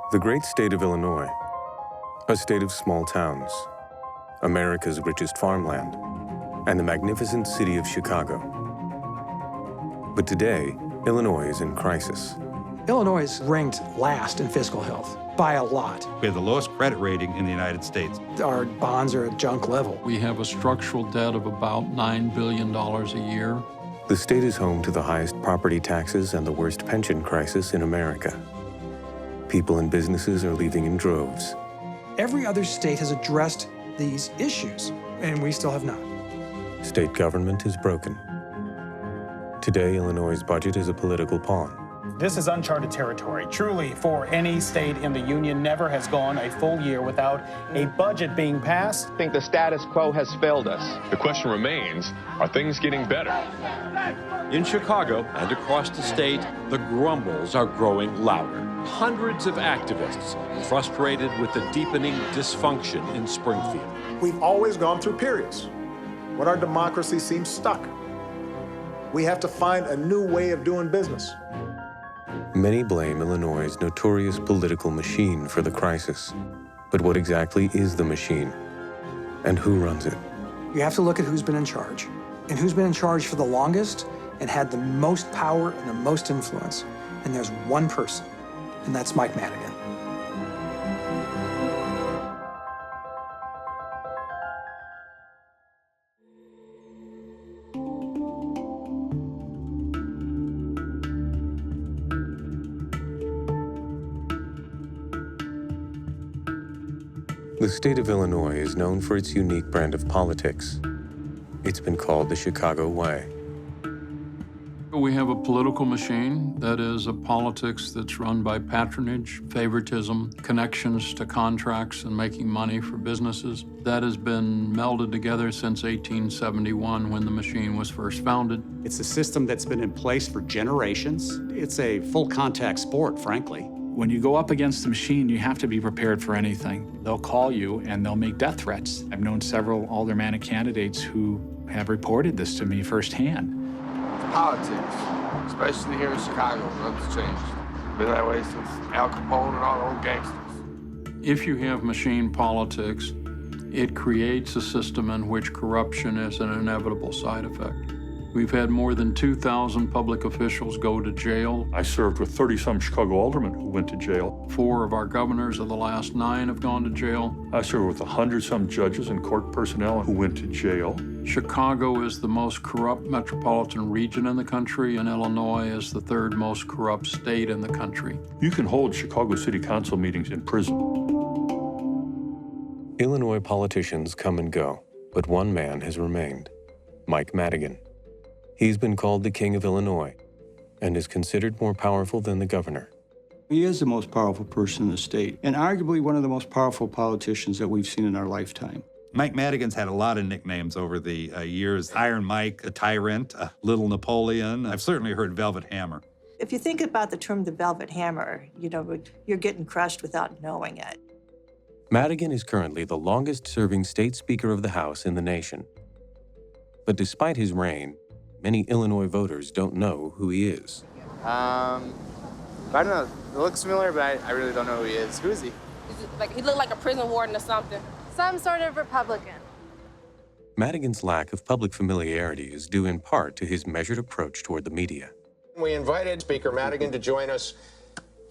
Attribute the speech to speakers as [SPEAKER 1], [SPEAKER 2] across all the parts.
[SPEAKER 1] The great state of Illinois, a state of small towns, America's richest farmland, and the magnificent city of Chicago. But today, Illinois is in crisis.
[SPEAKER 2] Illinois is ranked last in fiscal health by a lot.
[SPEAKER 3] We have the lowest credit rating in the United States.
[SPEAKER 2] Our bonds are at junk level.
[SPEAKER 4] We have a structural debt of about $9 billion a year.
[SPEAKER 1] The state is home to the highest property taxes and the worst pension crisis in America. People and businesses are leaving in droves.
[SPEAKER 2] Every other state has addressed these issues, and we still have not.
[SPEAKER 1] State government is broken. Today, Illinois' budget is a political pawn.
[SPEAKER 5] This is uncharted territory. Truly, for any state in the union, never has gone a full year without a budget being passed.
[SPEAKER 6] I think the status quo has failed us.
[SPEAKER 7] The question remains, are things getting better?
[SPEAKER 8] In Chicago and across the state, the grumbles are growing louder. Hundreds of activists frustrated with the deepening dysfunction in Springfield.
[SPEAKER 9] We've always gone through periods when our democracy seems stuck. We have to find a new way of doing business.
[SPEAKER 1] Many blame Illinois' notorious political machine for the crisis. But what exactly is the machine? And who runs it?
[SPEAKER 2] You have to look at who's been in charge, and who's been in charge for the longest and had the most power and the most influence. And there's one person, and that's Mike Madigan.
[SPEAKER 1] The state of Illinois is known for its unique brand of politics. It's been called the Chicago Way.
[SPEAKER 4] We have a political machine that is a politics that's run by patronage, favoritism, connections to contracts, and making money for businesses. That has been melded together since 1871 when the machine was first founded.
[SPEAKER 10] It's a system that's been in place for generations. It's a full contact sport, frankly.
[SPEAKER 11] When you go up against the machine, you have to be prepared for anything. They'll call you and they'll make death threats. I've known several aldermanic candidates who have reported this to me firsthand.
[SPEAKER 12] Politics, especially here in Chicago, nothing's changed. Been that way since Al Capone and all those gangsters.
[SPEAKER 4] If you have machine politics, it creates a system in which corruption is an inevitable side effect. We've had more than 2,000 public officials go to jail.
[SPEAKER 13] I served with 30-some Chicago aldermen who went to jail.
[SPEAKER 4] 4 of our governors of the last 9 have gone to jail.
[SPEAKER 13] I served with 100-some judges and court personnel who went to jail.
[SPEAKER 4] Chicago is the most corrupt metropolitan region in the country, and Illinois is the 3rd most corrupt state in the country.
[SPEAKER 13] You can hold Chicago City Council meetings in prison.
[SPEAKER 1] Illinois politicians come and go, but one man has remained, Mike Madigan. He's been called the King of Illinois and is considered more powerful than the governor.
[SPEAKER 14] He is the most powerful person in the state, and arguably one of the most powerful politicians that we've seen in our lifetime.
[SPEAKER 3] Mike Madigan's had a lot of nicknames over the years. Iron Mike, a tyrant, Little Napoleon. I've certainly heard Velvet Hammer.
[SPEAKER 15] If you think about the term the Velvet Hammer, you know, you're getting crushed without knowing it.
[SPEAKER 1] Madigan is currently the longest-serving state Speaker of the House in the nation. But despite his reign, many Illinois voters don't know who he is.
[SPEAKER 6] I don't know. It looks familiar, but I really don't know who he is. Who is he?
[SPEAKER 16] He looked like a prison warden or something.
[SPEAKER 17] Some sort of Republican.
[SPEAKER 1] Madigan's lack of public familiarity is due in part to his measured approach toward the media.
[SPEAKER 9] We invited Speaker Madigan to join us.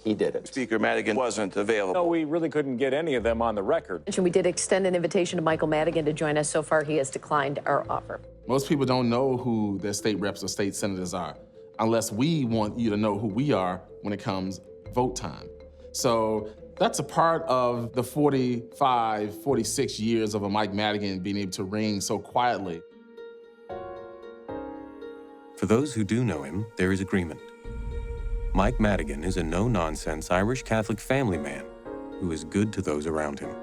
[SPEAKER 9] He didn't.
[SPEAKER 18] Speaker Madigan wasn't available.
[SPEAKER 19] No, we really couldn't get any of them on the record.
[SPEAKER 20] We did extend an invitation to Michael Madigan to join us. So far, he has declined our offer.
[SPEAKER 5] Most people don't know who their state reps or state senators are, unless we want you to know who we are when it comes vote time. So that's a part of the 45, 46 years of a Mike Madigan being able to reign so quietly.
[SPEAKER 1] For those who do know him, there is agreement. Mike Madigan is a no-nonsense Irish Catholic family man who is good to those around him.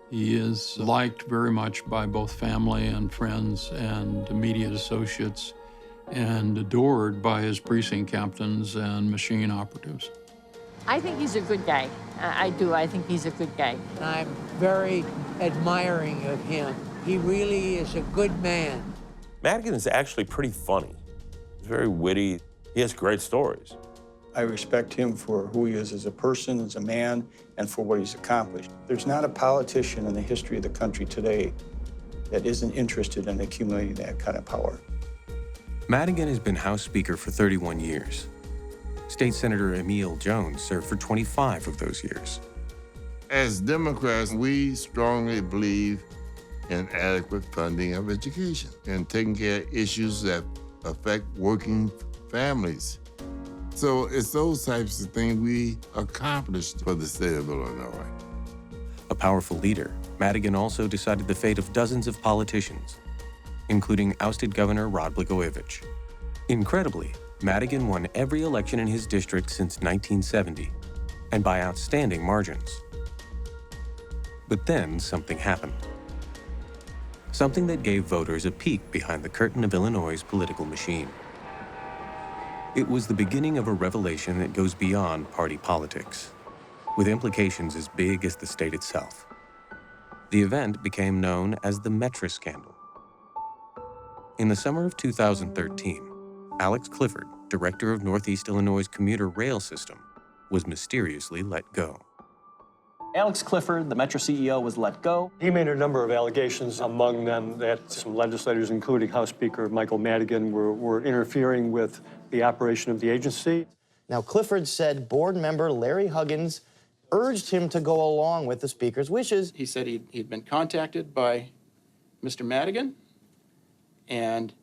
[SPEAKER 4] He is liked very much by both family and friends and immediate associates, and adored by his precinct captains and machine operatives.
[SPEAKER 7] I think he's a good guy. I do. I think he's a good guy.
[SPEAKER 3] I'm very admiring of him. He really is a good man.
[SPEAKER 18] Madigan is actually pretty funny. He's very witty. He has great stories.
[SPEAKER 14] I respect him for who he is as a person, as a man, and for what he's accomplished. There's not a politician in the history of the country today that isn't interested in accumulating that kind of power.
[SPEAKER 1] Madigan has been House Speaker for 31 years. State Senator Emil Jones served for 25 of those years.
[SPEAKER 12] As Democrats, we strongly believe in adequate funding of education and taking care of issues that affect working families. So it's those types of things we accomplished for the state of Illinois.
[SPEAKER 1] A powerful leader, Madigan also decided the fate of dozens of politicians, including ousted Governor Rod Blagojevich. Incredibly, Madigan won every election in his district since 1970, and by outstanding margins. But then something happened. Something that gave voters a peek behind the curtain of Illinois' political machine. It was the beginning of a revelation that goes beyond party politics, with implications as big as the state itself. The event became known as the Metra Scandal. In the summer of 2013, Alex Clifford, director of Northeast Illinois' commuter rail system, was mysteriously let go.
[SPEAKER 18] Alex Clifford, the Metra CEO, was let go.
[SPEAKER 21] He made a number of allegations, among them that some legislators, including House Speaker Michael Madigan, were interfering with the operation of the agency.
[SPEAKER 22] Now, Clifford said board member Larry Huggins urged him to go along with the Speaker's wishes.
[SPEAKER 23] He said he'd been contacted by Mr. Madigan, and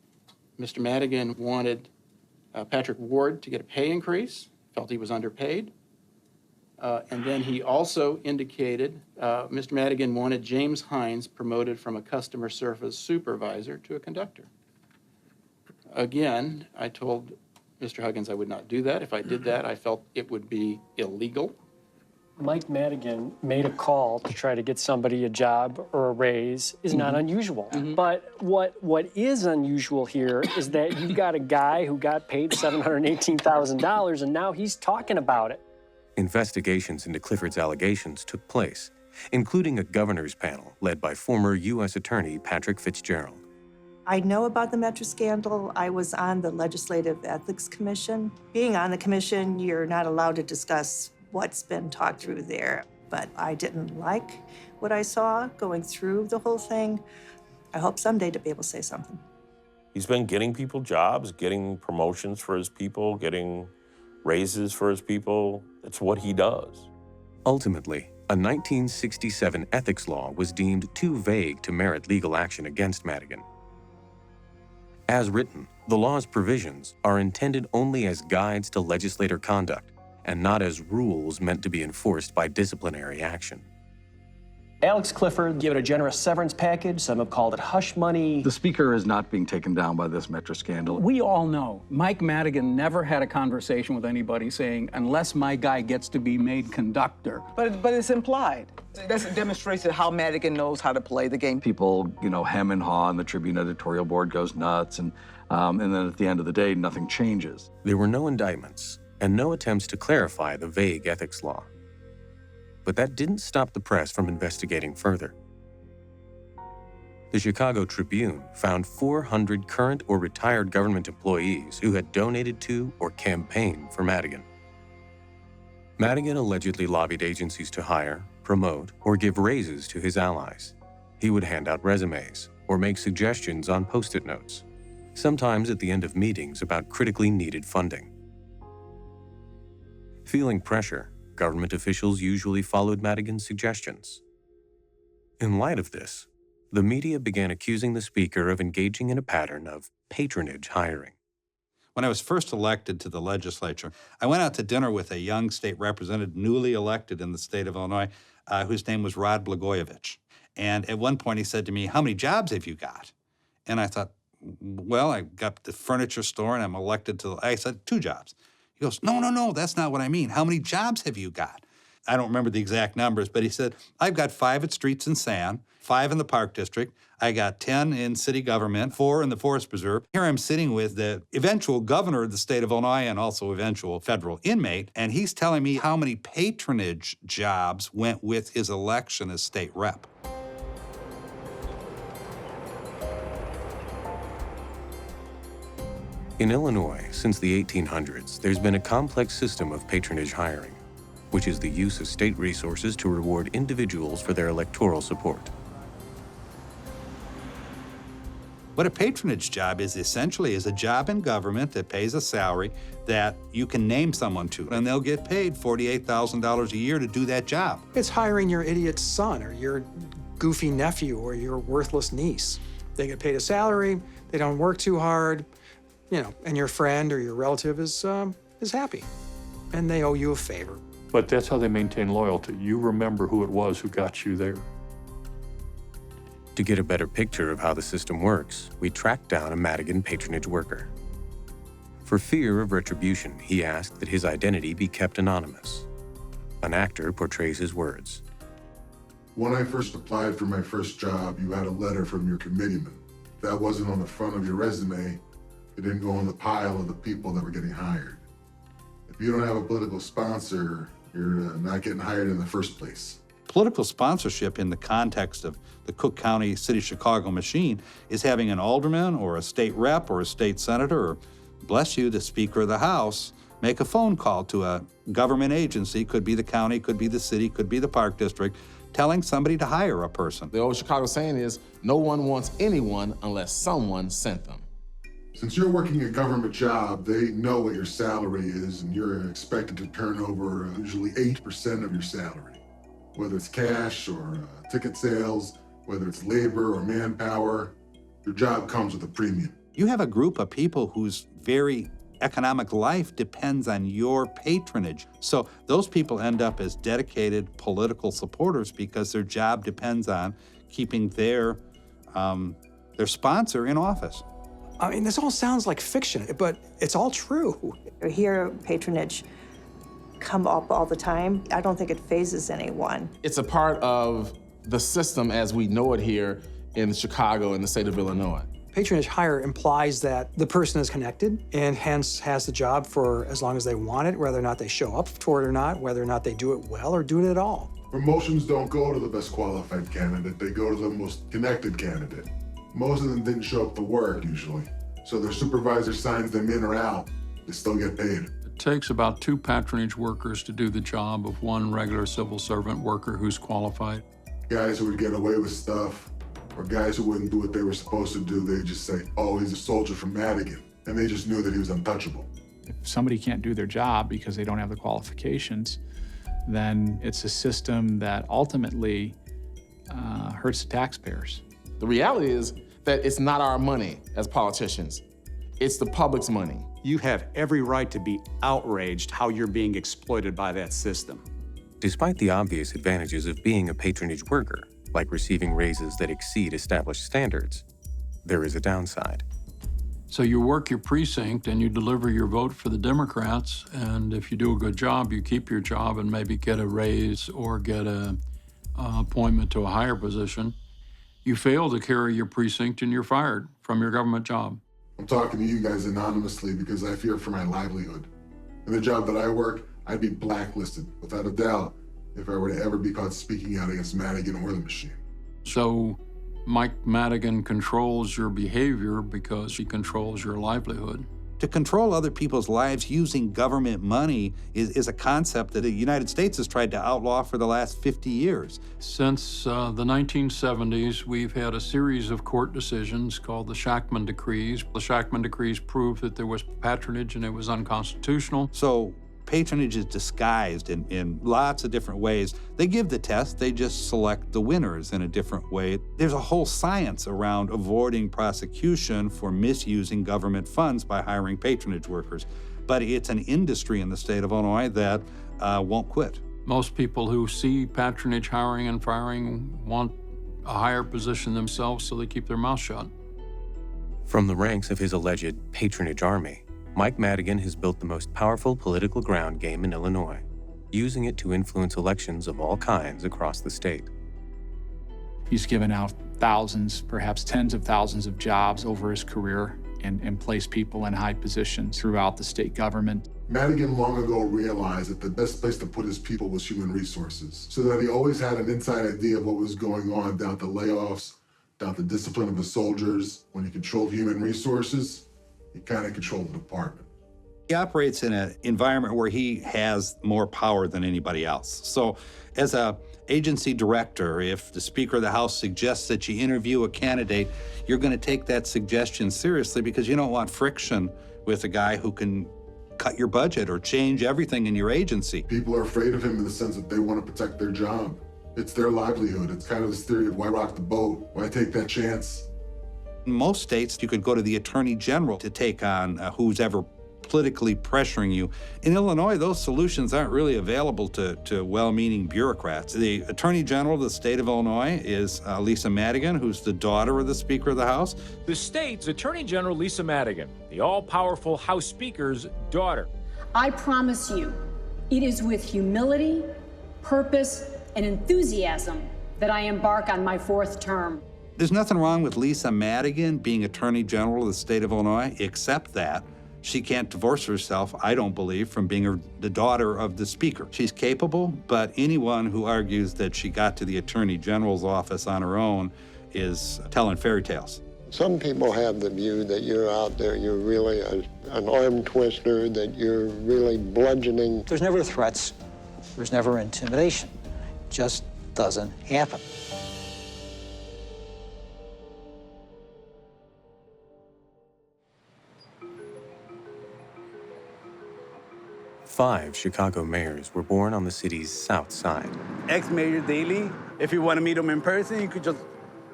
[SPEAKER 23] Mr. Madigan wanted Patrick Ward to get a pay increase, felt he was underpaid. And then he also indicated Mr. Madigan wanted James Hines promoted from a customer service supervisor to a conductor. Again, I told Mr. Huggins I would not do that. If I did that, I felt it would be illegal.
[SPEAKER 24] Mike Madigan made a call to try to get somebody a job or a raise is not unusual. But what is unusual here is that you got a guy who got paid $718,000 and now he's talking about it.
[SPEAKER 1] Investigations into Clifford's allegations took place, including a governor's panel led by former U.S. Attorney Patrick Fitzgerald.
[SPEAKER 15] I know about the Metra scandal. I was on the Legislative Ethics Commission. Being on the commission, you're not allowed to discuss what's been talked through there, but I didn't like what I saw going through the whole thing. I hope someday to be able to say something.
[SPEAKER 25] He's been getting people jobs, getting promotions for his people, getting raises for his people. It's what he does.
[SPEAKER 1] Ultimately, a 1967 ethics law was deemed too vague to merit legal action against Madigan. As written, the law's provisions are intended only as guides to legislator conduct and not as rules meant to be enforced by disciplinary action.
[SPEAKER 18] Alex Clifford gave it a generous severance package. Some have called it hush money.
[SPEAKER 26] The Speaker is not being taken down by this Metra scandal.
[SPEAKER 27] We all know Mike Madigan never had a conversation with anybody saying, unless my guy gets to be made conductor.
[SPEAKER 28] But it's implied. That demonstrates how Madigan knows how to play the game.
[SPEAKER 26] People, hem and haw, and the Tribune editorial board goes nuts, and then at the end of the day, nothing changes.
[SPEAKER 1] There were no indictments and no attempts to clarify the vague ethics law. But that didn't stop the press from investigating further. The Chicago Tribune found 400 current or retired government employees who had donated to or campaigned for Madigan. Madigan allegedly lobbied agencies to hire, promote, or give raises to his allies. He would hand out resumes or make suggestions on Post-it notes, sometimes at the end of meetings about critically needed funding. Feeling pressure, government officials usually followed Madigan's suggestions. In light of this, the media began accusing the Speaker of engaging in a pattern of patronage hiring.
[SPEAKER 3] When I was first elected to the legislature, I went out to dinner with a young state representative, newly elected in the state of Illinois, whose name was Rod Blagojevich. And at one point he said to me, "How many jobs have you got?" And I thought, well, I got the furniture store and I'm elected to, I said, 2 jobs. He goes, no, that's not what I mean. How many jobs have you got? I don't remember the exact numbers, but he said, I've got 5 at Streets and Sand, 5 in the Park District, I got 10 in city government, 4 in the Forest Preserve. Here I'm sitting with the eventual governor of the state of Illinois and also eventual federal inmate, and he's telling me how many patronage jobs went with his election as state rep.
[SPEAKER 1] In Illinois, since the 1800s, there's been a complex system of patronage hiring, which is the use of state resources to reward individuals for their electoral support.
[SPEAKER 3] What a patronage job is essentially is a job in government that pays a salary that you can name someone to, and they'll get paid $48,000 a year to do that job.
[SPEAKER 2] It's hiring your idiot son or your goofy nephew or your worthless niece. They get paid a salary, they don't work too hard, you know, and your friend or your relative is happy, and they owe you a favor.
[SPEAKER 4] But that's how they maintain loyalty. You remember who it was who got you there.
[SPEAKER 1] To get a better picture of how the system works, we tracked down a Madigan patronage worker. For fear of retribution, he asked that his identity be kept anonymous. An actor portrays his words.
[SPEAKER 6] When I first applied for my first job, you had a letter from your committeeman. That wasn't on the front of your resume. It didn't go in the pile of the people that were getting hired. If you don't have a political sponsor, you're not getting hired in the first place.
[SPEAKER 3] Political sponsorship in the context of the Cook County City of Chicago machine is having an alderman or a state rep or a state senator or, bless you, the Speaker of the House, make a phone call to a government agency, could be the county, could be the city, could be the park district, telling somebody to hire a person.
[SPEAKER 5] The old Chicago saying is, no one wants anyone unless someone sent them.
[SPEAKER 6] Since you're working a government job, they know what your salary is, and you're expected to turn over usually 8% of your salary. Whether it's cash or ticket sales, whether it's labor or manpower, your job comes with a premium.
[SPEAKER 3] You have a group of people whose very economic life depends on your patronage. So those people end up as dedicated political supporters because their job depends on keeping their sponsor in office.
[SPEAKER 2] I mean, this all sounds like fiction, but it's all true.
[SPEAKER 15] I hear patronage come up all the time. I don't think it phases anyone.
[SPEAKER 5] It's a part of the system as we know it here in Chicago and the state of Illinois.
[SPEAKER 2] Patronage hire implies that the person is connected and hence has the job for as long as they want it, whether or not they show up for it or not, whether or not they do it well or do it at all.
[SPEAKER 6] Promotions don't go to the best qualified candidate, they go to the most connected candidate. Most of them didn't show up to work usually, so their supervisor signs them in or out, they still get paid.
[SPEAKER 4] It takes about 2 patronage workers to do the job of 1 regular civil servant worker who's qualified.
[SPEAKER 6] Guys who would get away with stuff, or guys who wouldn't do what they were supposed to do, they'd just say, oh, he's a soldier from Madigan, and they just knew that he was untouchable.
[SPEAKER 8] If somebody can't do their job because they don't have the qualifications, then it's a system that ultimately hurts the taxpayers.
[SPEAKER 5] The reality is that it's not our money as politicians. It's the public's money.
[SPEAKER 10] You have every right to be outraged how you're being exploited by that system.
[SPEAKER 1] Despite the obvious advantages of being a patronage worker, like receiving raises that exceed established standards, there is a downside.
[SPEAKER 4] So you work your precinct and you deliver your vote for the Democrats, and if you do a good job, you keep your job and maybe get a raise or get an appointment to a higher position. You fail to carry your precinct and you're fired from your government job.
[SPEAKER 6] I'm talking to you guys anonymously because I fear for my livelihood. In the job that I work, I'd be blacklisted, without a doubt, if I were to ever be caught speaking out against Madigan or the machine.
[SPEAKER 4] So Mike Madigan controls your behavior because he controls your livelihood.
[SPEAKER 3] To control other people's lives using government money is a concept that the United States has tried to outlaw for the last 50 years.
[SPEAKER 4] Since the 1970s, we've had a series of court decisions called the Shachtman Decrees. The Shachtman Decrees proved that there was patronage and it was unconstitutional.
[SPEAKER 3] So patronage is disguised in lots of different ways. They give the test, they just select the winners in a different way. There's a whole science around avoiding prosecution for misusing government funds by hiring patronage workers. But it's an industry in the state of Illinois that won't quit.
[SPEAKER 4] Most people who see patronage hiring and firing want a higher position themselves, so they keep their mouth shut.
[SPEAKER 1] From the ranks of his alleged patronage army, Mike Madigan has built the most powerful political ground game in Illinois, using it to influence elections of all kinds across the state.
[SPEAKER 8] He's given out thousands, perhaps tens of thousands of jobs over his career and placed people in high positions throughout the state government.
[SPEAKER 6] Madigan long ago realized that the best place to put his people was human resources, so that he always had an inside idea of what was going on down to layoffs, down to discipline of his soldiers. When he controlled human resources, he kind of controlled the department.
[SPEAKER 3] He operates in an environment where he has more power than anybody else. So as a agency director, if the Speaker of the House suggests that you interview a candidate, you're going to take that suggestion seriously because you don't want friction with a guy who can cut your budget or change everything in your agency.
[SPEAKER 6] People are afraid of him in the sense that they want to protect their job. It's their livelihood. It's kind of this theory of why rock the boat? Why take that chance?
[SPEAKER 3] In most states, you could go to the Attorney General to take on who's ever politically pressuring you. In Illinois, those solutions aren't really available to well-meaning bureaucrats. The Attorney General of the state of Illinois is Lisa Madigan, who's the daughter of the Speaker of the House.
[SPEAKER 7] The state's Attorney General Lisa Madigan, the all-powerful House Speaker's daughter.
[SPEAKER 9] I promise you, it is with humility, purpose, and enthusiasm that I embark on my 4th term.
[SPEAKER 3] There's nothing wrong with Lisa Madigan being Attorney General of the state of Illinois, except that she can't divorce herself, I don't believe, from being the daughter of the Speaker. She's capable, but anyone who argues that she got to the Attorney General's office on her own is telling fairy tales.
[SPEAKER 11] Some people have the view that you're out there, you're really an arm twister, that you're really bludgeoning.
[SPEAKER 13] There's never threats, there's never intimidation. It just doesn't happen.
[SPEAKER 1] Five Chicago mayors were born on the city's south side.
[SPEAKER 16] Ex-Mayor Daley, if you want to meet him in person, you could just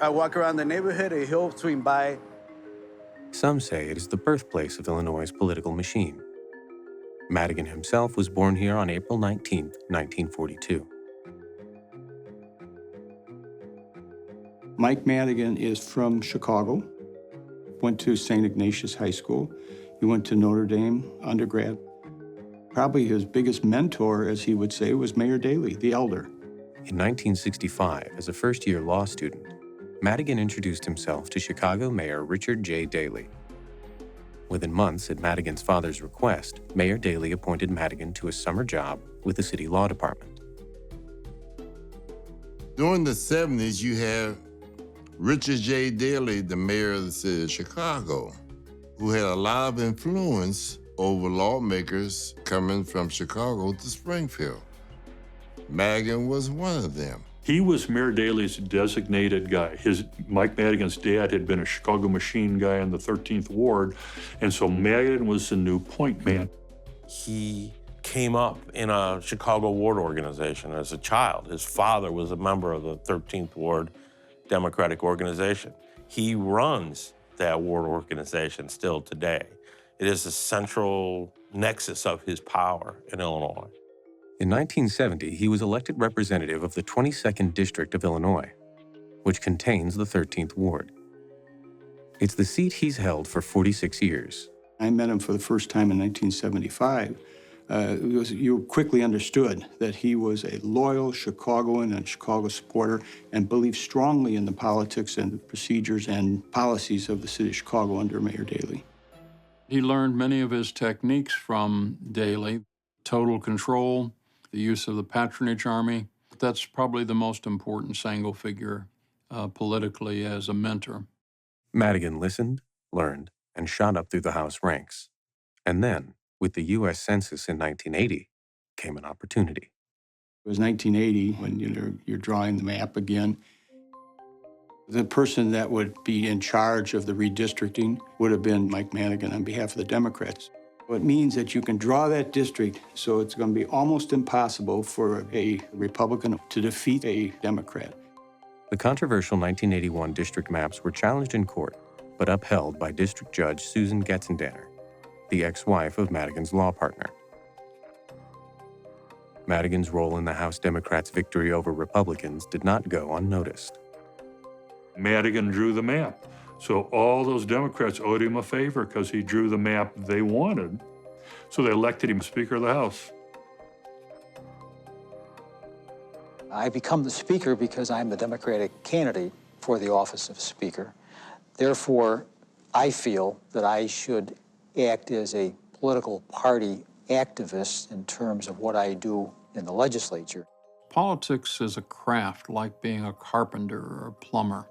[SPEAKER 16] walk around the neighborhood and he'll swing by.
[SPEAKER 1] Some say it is the birthplace of Illinois' political machine. Madigan himself was born here on April 19, 1942.
[SPEAKER 14] Mike Madigan is from Chicago, went to St. Ignatius High School. He went to Notre Dame undergrad. Probably his biggest mentor, as he would say, was Mayor Daley, the elder.
[SPEAKER 1] In 1965, as a first-year law student, Madigan introduced himself to Chicago Mayor Richard J. Daley. Within months, at Madigan's father's request, Mayor Daley appointed Madigan to a summer job with the city law department.
[SPEAKER 12] During the 70s, you have Richard J. Daley, the mayor of the city of Chicago, who had a lot of influence over lawmakers coming from Chicago to Springfield. Madigan was one of them.
[SPEAKER 17] He was Mayor Daley's designated guy. Mike Madigan's dad had been a Chicago machine guy in the 13th Ward, and so Madigan was the new point man.
[SPEAKER 25] He came up in a Chicago ward organization as a child. His father was a member of the 13th Ward Democratic organization. He runs that ward organization still today. It is the central nexus of his power in Illinois.
[SPEAKER 1] In 1970, he was elected representative of the 22nd District of Illinois, which contains the 13th Ward. It's the seat he's held for 46 years.
[SPEAKER 14] I met him for the first time in 1975. You quickly understood that he was a loyal Chicagoan and Chicago supporter and believed strongly in the politics and the procedures and policies of the city of Chicago under Mayor Daley.
[SPEAKER 4] He learned many of his techniques from Daley: total control, the use of the patronage army. That's probably the most important single figure politically as a mentor.
[SPEAKER 1] Madigan listened, learned, and shot up through the House ranks. And then, with the U.S. Census in 1980, came an opportunity.
[SPEAKER 14] It was 1980 when you're drawing the map again. The person that would be in charge of the redistricting would have been Mike Madigan on behalf of the Democrats. It means that you can draw that district so it's going to be almost impossible for a Republican to defeat a Democrat.
[SPEAKER 1] The controversial 1981 district maps were challenged in court, but upheld by District Judge Susan Getzendanner, the ex-wife of Madigan's law partner. Madigan's role in the House Democrats' victory over Republicans did not go unnoticed.
[SPEAKER 17] Madigan drew the map. So all those Democrats owed him a favor because he drew the map they wanted. So they elected him Speaker of the House.
[SPEAKER 13] I become the Speaker because I'm the Democratic candidate for the office of Speaker. Therefore, I feel that I should act as a political party activist in terms of what I do in the legislature.
[SPEAKER 4] Politics is a craft like being a carpenter or a plumber.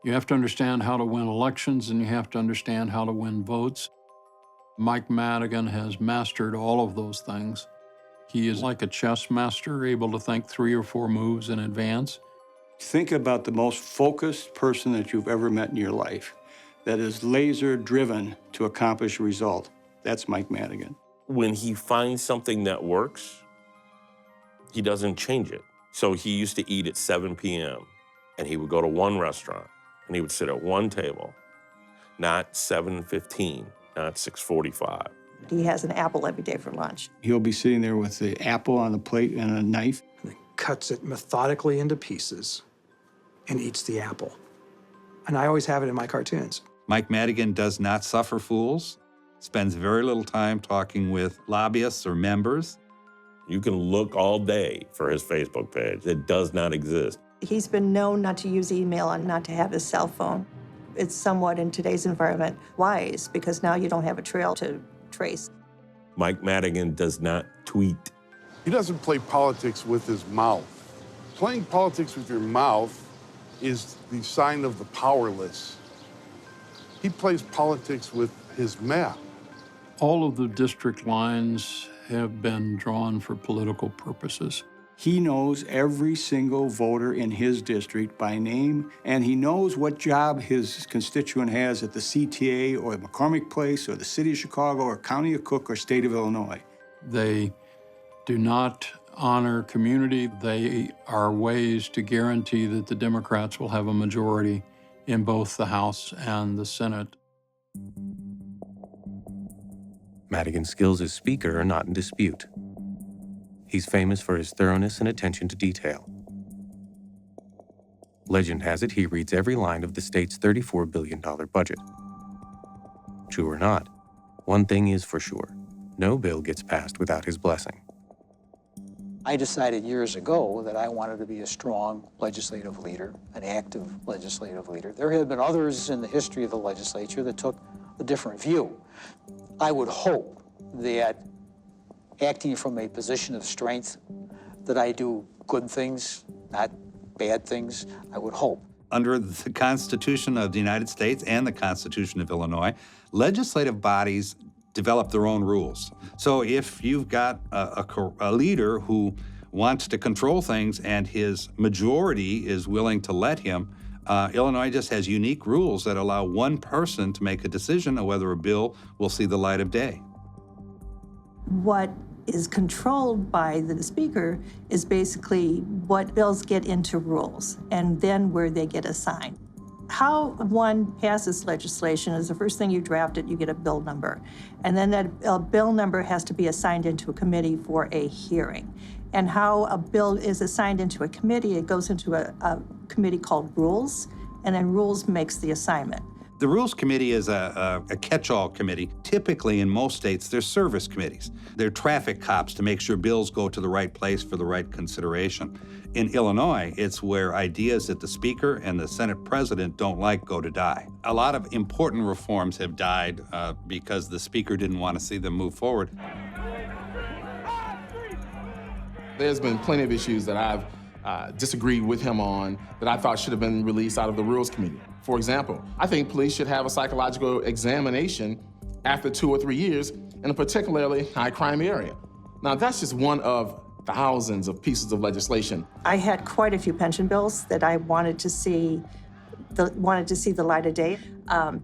[SPEAKER 4] You have to understand how to win elections, and you have to understand how to win votes. Mike Madigan has mastered all of those things. He is like a chess master, able to think 3 or 4 moves in advance.
[SPEAKER 14] Think about the most focused person that you've ever met in your life that is laser-driven to accomplish a result. That's Mike Madigan.
[SPEAKER 25] When he finds something that works, he doesn't change it. So he used to eat at 7 p.m., and he would go to one restaurant, and he would sit at one table, not 7:15, not 6:45.
[SPEAKER 15] He has an apple every day for lunch.
[SPEAKER 14] He'll be sitting there with the apple on the plate and a knife.
[SPEAKER 2] And he cuts it methodically into pieces and eats the apple. And I always have it in my cartoons.
[SPEAKER 3] Mike Madigan does not suffer fools, spends very little time talking with lobbyists or members.
[SPEAKER 25] You can look all day for his Facebook page. It does not exist.
[SPEAKER 15] He's been known not to use email and not to have his cell phone. It's somewhat, in today's environment, wise, because now you don't have a trail to trace.
[SPEAKER 25] Mike Madigan does not tweet.
[SPEAKER 18] He doesn't play politics with his mouth. Playing politics with your mouth is the sign of the powerless. He plays politics with his map.
[SPEAKER 4] All of the district lines have been drawn for political purposes.
[SPEAKER 14] He knows every single voter in his district by name, and he knows what job his constituent has at the CTA or McCormick Place or the City of Chicago or County of Cook or State of Illinois.
[SPEAKER 4] They do not honor community. They are ways to guarantee that the Democrats will have a majority in both the House and the Senate.
[SPEAKER 1] Madigan's skills as Speaker are not in dispute. He's famous for his thoroughness and attention to detail. Legend has it he reads every line of the state's $34 billion budget. True or not, one thing is for sure: no bill gets passed without his blessing.
[SPEAKER 13] I decided years ago that I wanted to be a strong legislative leader, an active legislative leader. There have been others in the history of the legislature that took a different view. I would hope that acting from a position of strength, that I do good things, not bad things, I would hope.
[SPEAKER 3] Under the Constitution of the United States and the Constitution of Illinois, legislative bodies develop their own rules. So if you've got a leader who wants to control things and his majority is willing to let him, Illinois just has unique rules that allow one person to make a decision on whether a bill will see the light of day.
[SPEAKER 15] What is controlled by the Speaker is basically what bills get into rules and then where they get assigned. How one passes legislation is the first thing you draft it, you get a bill number. And then that bill number has to be assigned into a committee for a hearing. And how a bill is assigned into a committee, it goes into a committee called Rules, and then Rules makes the assignment.
[SPEAKER 3] The Rules Committee is a catch-all committee. Typically, in most states, they're service committees. They're traffic cops to make sure bills go to the right place for the right consideration. In Illinois, it's where ideas that the Speaker and the Senate President don't like go to die. A lot of important reforms have died because the Speaker didn't want to see them move forward.
[SPEAKER 5] There's been plenty of issues that I've disagreed with him on that I thought should have been released out of the Rules Committee. For example, I think police should have a psychological examination after 2 or 3 years in a particularly high crime area. Now, that's just one of thousands of pieces of legislation.
[SPEAKER 15] I had quite a few pension bills that I wanted to see the light of day.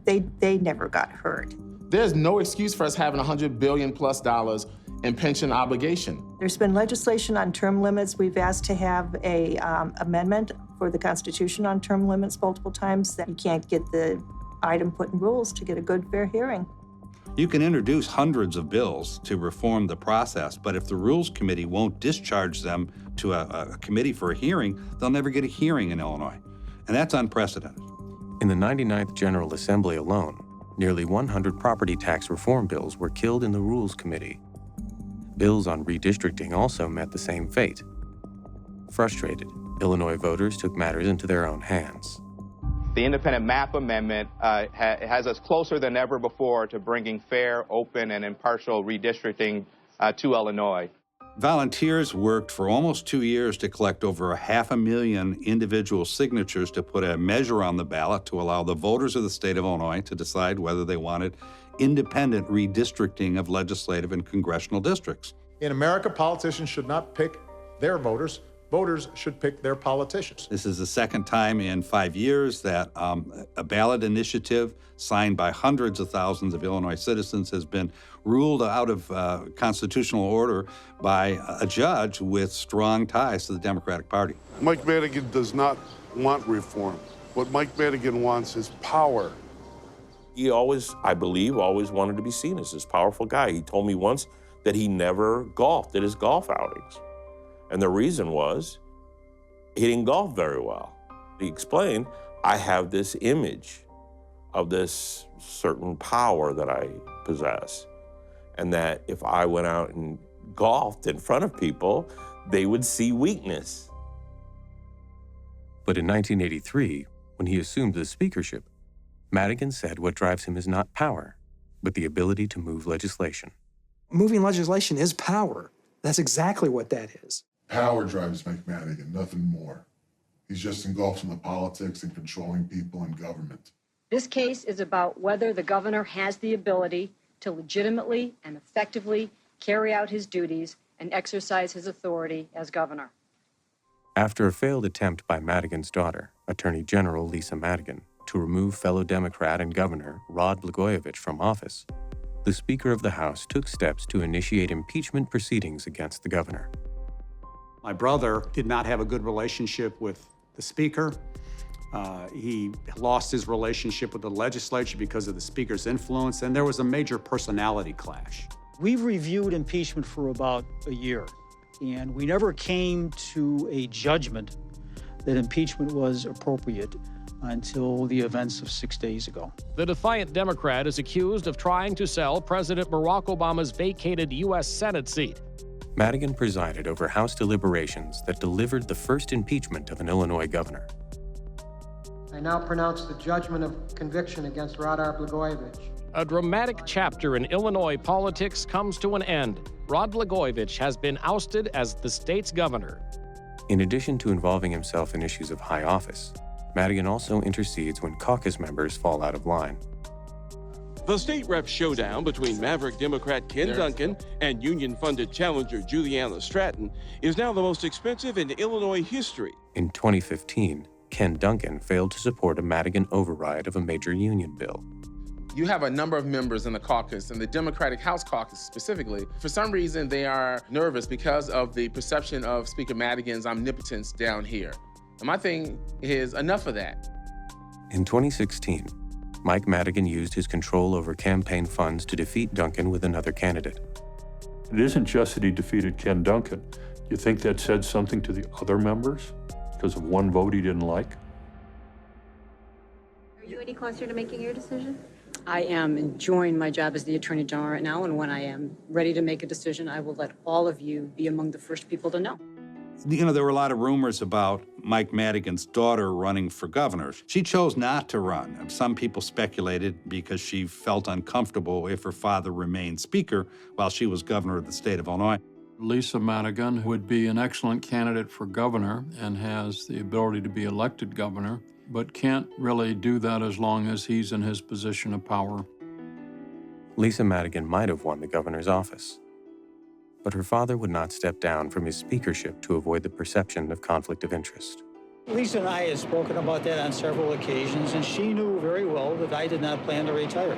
[SPEAKER 15] They never got heard.
[SPEAKER 5] There's no excuse for us having $100 billion plus in pension obligation.
[SPEAKER 15] There's been legislation on term limits. We've asked to have a amendment for the Constitution on term limits multiple times, that you can't get the item put in rules to get a good, fair hearing.
[SPEAKER 3] You can introduce hundreds of bills to reform the process, but if the Rules Committee won't discharge them to a committee for a hearing, they'll never get a hearing in Illinois. And that's unprecedented.
[SPEAKER 1] In the 99th General Assembly alone, nearly 100 property tax reform bills were killed in the Rules Committee. Bills on redistricting also met the same fate. Frustrated, Illinois voters took matters into their own hands.
[SPEAKER 19] The independent map amendment has us closer than ever before to bringing fair, open, and impartial redistricting to Illinois.
[SPEAKER 3] Volunteers worked for almost 2 years to collect over 500,000 individual signatures to put a measure on the ballot to allow the voters of the state of Illinois to decide whether they wanted independent redistricting of legislative and congressional districts.
[SPEAKER 20] In America, politicians should not pick their voters. Voters should pick their politicians.
[SPEAKER 3] This is the second time in 5 years that a ballot initiative signed by hundreds of thousands of Illinois citizens has been ruled out of constitutional order by a judge with strong ties to the Democratic Party.
[SPEAKER 18] Mike Madigan does not want reform. What Mike Madigan wants is power.
[SPEAKER 25] He always, I believe, always wanted to be seen as this powerful guy. He told me once that he never golfed at his golf outings. And the reason was he didn't golf very well. He explained, I have this image of this certain power that I possess, and that if I went out and golfed in front of people, they would see weakness.
[SPEAKER 1] But in 1983, when he assumed the speakership, Madigan said what drives him is not power, but the ability to move legislation.
[SPEAKER 2] Moving legislation is power. That's exactly what that is.
[SPEAKER 6] Power drives Mike Madigan, nothing more. He's just engulfed in the politics and controlling people and government.
[SPEAKER 9] This case is about whether the governor has the ability to legitimately and effectively carry out his duties and exercise his authority as governor.
[SPEAKER 1] After a failed attempt by Madigan's daughter, Attorney General Lisa Madigan, to remove fellow Democrat and Governor Rod Blagojevich from office, the Speaker of the House took steps to initiate impeachment proceedings against the governor.
[SPEAKER 10] My brother did not have a good relationship with the Speaker. He lost his relationship with the legislature because of the Speaker's influence, and there was a major personality clash.
[SPEAKER 13] We've reviewed impeachment for about a year, and we never came to a judgment that impeachment was appropriate until the events of 6 days ago.
[SPEAKER 7] The defiant Democrat is accused of trying to sell President Barack Obama's vacated U.S. Senate seat.
[SPEAKER 1] Madigan presided over House deliberations that delivered the first impeachment of an Illinois governor.
[SPEAKER 21] I now pronounce the judgment of conviction against Rod R. Blagojevich.
[SPEAKER 7] A dramatic chapter in Illinois politics comes to an end. Rod Blagojevich has been ousted as the state's governor.
[SPEAKER 1] In addition to involving himself in issues of high office, Madigan also intercedes when caucus members fall out of line.
[SPEAKER 22] The state rep showdown between maverick Democrat Ken Duncan and union-funded challenger Juliana Stratton is now the most expensive in Illinois history.
[SPEAKER 1] In 2015, Ken Duncan failed to support a Madigan override of a major union bill.
[SPEAKER 5] You have a number of members in the caucus, and the Democratic House caucus specifically. For some reason, they are nervous because of the perception of Speaker Madigan's omnipotence down here. And my thing is, enough of that.
[SPEAKER 1] In 2016, Mike Madigan used his control over campaign funds to defeat Duncan with another candidate.
[SPEAKER 17] It isn't just that he defeated Ken Duncan. You think that said something to the other members because of one vote he didn't like?
[SPEAKER 23] Are you any closer to making your decision?
[SPEAKER 9] I am enjoying my job as the Attorney General right now, and when I am ready to make a decision, I will let all of you be among the first people to know.
[SPEAKER 3] You know, there were a lot of rumors about Mike Madigan's daughter running for governor. She chose not to run. Some people speculated because she felt uncomfortable if her father remained speaker while she was governor of the state of Illinois.
[SPEAKER 4] Lisa Madigan would be an excellent candidate for governor and has the ability to be elected governor, but can't really do that as long as he's in his position of power.
[SPEAKER 1] Lisa Madigan might have won the governor's office, but her father would not step down from his speakership to avoid the perception of conflict of interest.
[SPEAKER 13] Lisa and I had spoken about that on several occasions, and she knew very well that I did not plan to retire.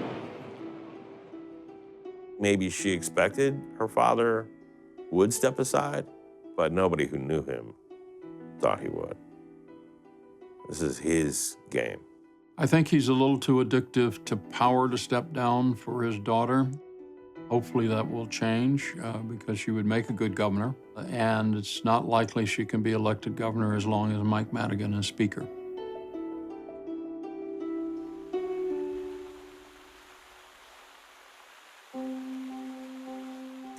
[SPEAKER 25] Maybe she expected her father would step aside, but nobody who knew him thought he would. This is his game.
[SPEAKER 4] I think he's a little too addictive to power to step down for his daughter. Hopefully that will change because she would make a good governor, and it's not likely she can be elected governor as long as Mike Madigan is speaker.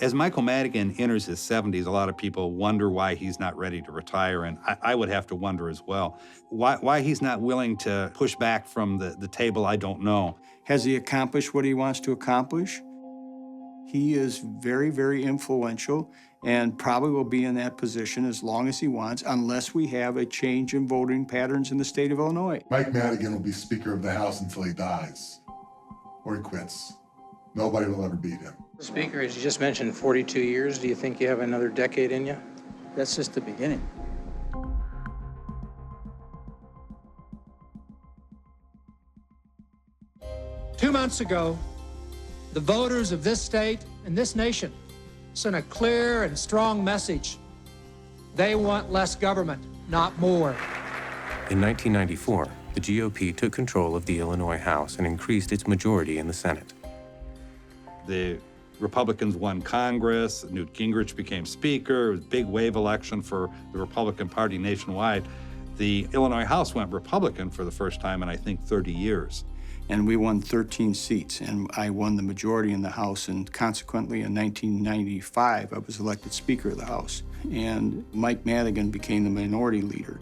[SPEAKER 3] As Michael Madigan enters his 70s, a lot of people wonder why he's not ready to retire, and I would have to wonder as well. Why he's not willing to push back from the table, I don't know.
[SPEAKER 14] Has he accomplished what he wants to accomplish? He is very, very influential and probably will be in that position as long as he wants, unless we have a change in voting patterns in the state of Illinois.
[SPEAKER 6] Mike Madigan will be Speaker of the House until he dies, or he quits. Nobody will ever beat him.
[SPEAKER 8] Speaker, as you just mentioned, 42 years. Do you think you have another decade in you?
[SPEAKER 13] That's just the beginning.
[SPEAKER 21] Two months ago, the voters of this state and this nation sent a clear and strong message. They want less government, not more.
[SPEAKER 1] In 1994, the GOP took control of the Illinois House and increased its majority in the Senate.
[SPEAKER 3] The Republicans won Congress. Newt Gingrich became Speaker. It was a big wave election for the Republican Party nationwide. The Illinois House went Republican for the first time in, I think, 30 years.
[SPEAKER 14] And we won 13 seats, and I won the majority in the House, and consequently in 1995, I was elected Speaker of the House, and Mike Madigan became the minority leader.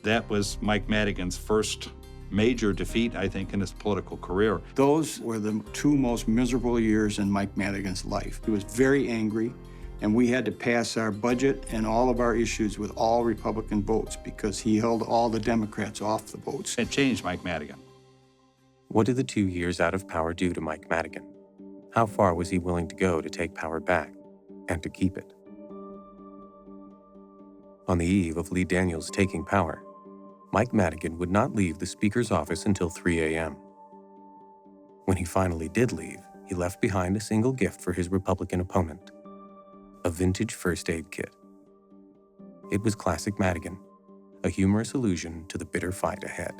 [SPEAKER 3] That was Mike Madigan's first major defeat, I think, in his political career.
[SPEAKER 14] Those were the two most miserable years in Mike Madigan's life. He was very angry, and we had to pass our budget and all of our issues with all Republican votes because he held all the Democrats off the votes.
[SPEAKER 3] It changed Mike Madigan.
[SPEAKER 1] What did the 2 years out of power do to Mike Madigan? How far was he willing to go to take power back and to keep it? On the eve of Lee Daniels taking power, Mike Madigan would not leave the Speaker's office until 3 a.m. When he finally did leave, he left behind a single gift for his Republican opponent, a vintage first aid kit. It was classic Madigan, a humorous allusion to the bitter fight ahead.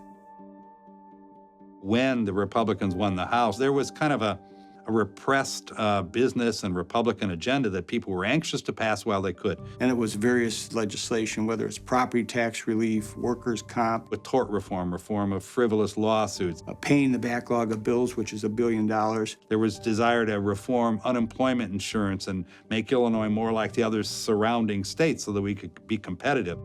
[SPEAKER 3] When the Republicans won the House, there was kind of a repressed business and Republican agenda that people were anxious to pass while they could.
[SPEAKER 14] And it was various legislation, whether it's property tax relief, workers' comp,
[SPEAKER 3] with tort reform, reform of frivolous lawsuits,
[SPEAKER 14] paying the backlog of bills, which is $1 billion.
[SPEAKER 3] There was desire to reform unemployment insurance and make Illinois more like the other surrounding states so that we could be competitive.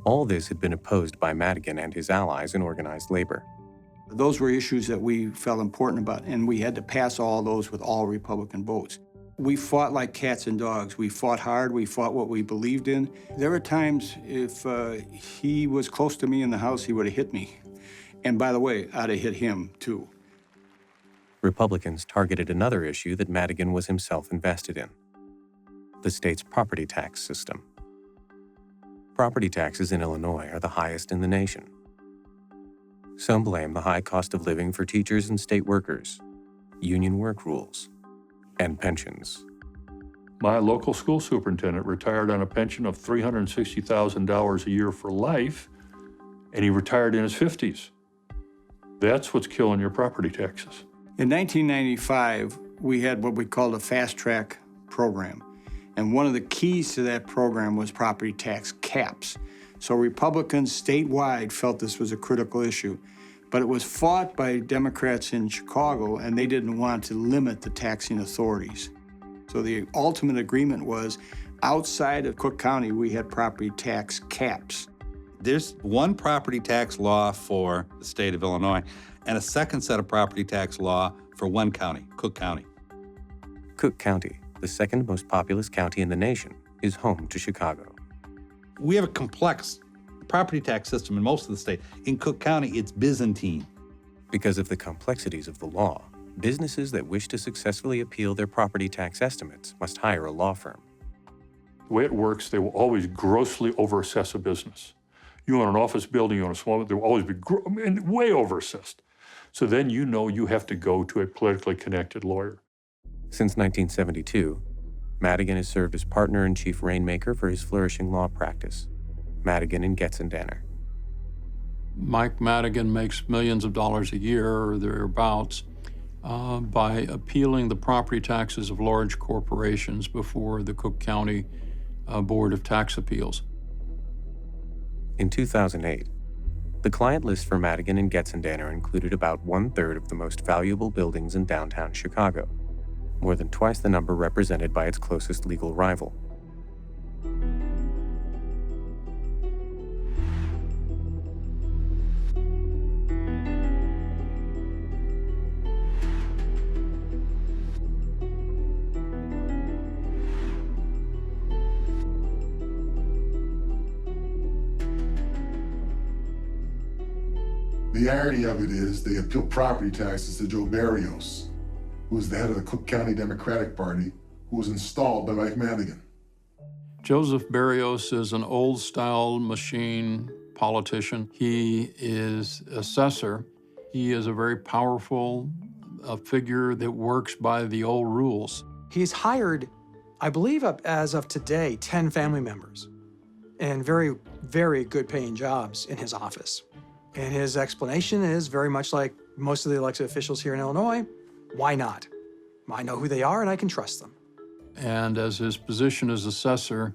[SPEAKER 1] All this had been opposed by Madigan and his allies in organized labor.
[SPEAKER 14] Those were issues that we felt important about, and we had to pass all those with all Republican votes. We fought like cats and dogs. We fought hard. We fought what we believed in. There were times if he was close to me in the House, he would have hit me. And by the way, I'd have hit him, too.
[SPEAKER 1] Republicans targeted another issue that Madigan was himself invested in: the state's property tax system. Property taxes in Illinois are the highest in the nation. Some blame the high cost of living for teachers and state workers, union work rules, and pensions.
[SPEAKER 17] My local school superintendent retired on a pension of $360,000 a year for life, and he retired in his 50s. That's what's killing your property taxes.
[SPEAKER 14] In 1995, we had what we called a fast-track program, and one of the keys to that program was property tax caps. So Republicans statewide felt this was a critical issue, but it was fought by Democrats in Chicago, and they didn't want to limit the taxing authorities. So the ultimate agreement was, outside of Cook County, we had property tax caps.
[SPEAKER 3] There's one property tax law for the state of Illinois and a second set of property tax law for one county, Cook County.
[SPEAKER 1] Cook County, the second most populous county in the nation, is home to Chicago.
[SPEAKER 3] We have a complex property tax system in most of the state. In Cook County, it's Byzantine.
[SPEAKER 1] Because of the complexities of the law, businesses that wish to successfully appeal their property tax estimates must hire a law firm.
[SPEAKER 17] The way it works, they will always grossly overassess a business. You own an office building, you own a small, they will always be way overassessed. So then you know you have to go to a politically connected lawyer.
[SPEAKER 1] Since 1972, Madigan has served as partner and chief rainmaker for his flourishing law practice, Madigan and Getzendanner.
[SPEAKER 4] Mike Madigan makes millions of dollars a year or thereabouts by appealing the property taxes of large corporations before the Cook County Board of Tax Appeals.
[SPEAKER 1] In 2008, the client list for Madigan and Getzendanner included about 1/3 of the most valuable buildings in downtown Chicago, more than twice the number represented by its closest legal rival.
[SPEAKER 6] The irony of it is they appeal property taxes to Joe Barrios, who was the head of the Cook County Democratic Party, who was installed by Mike Madigan.
[SPEAKER 4] Joseph Barrios is an old-style machine politician. He is assessor. He is a very powerful figure that works by the old rules.
[SPEAKER 2] He's hired, I believe as of today, 10 family members and very, very good paying jobs in his office. And his explanation is very much like most of the elected officials here in Illinois. Why not? I know who they are and I can trust them.
[SPEAKER 4] And as his position as assessor,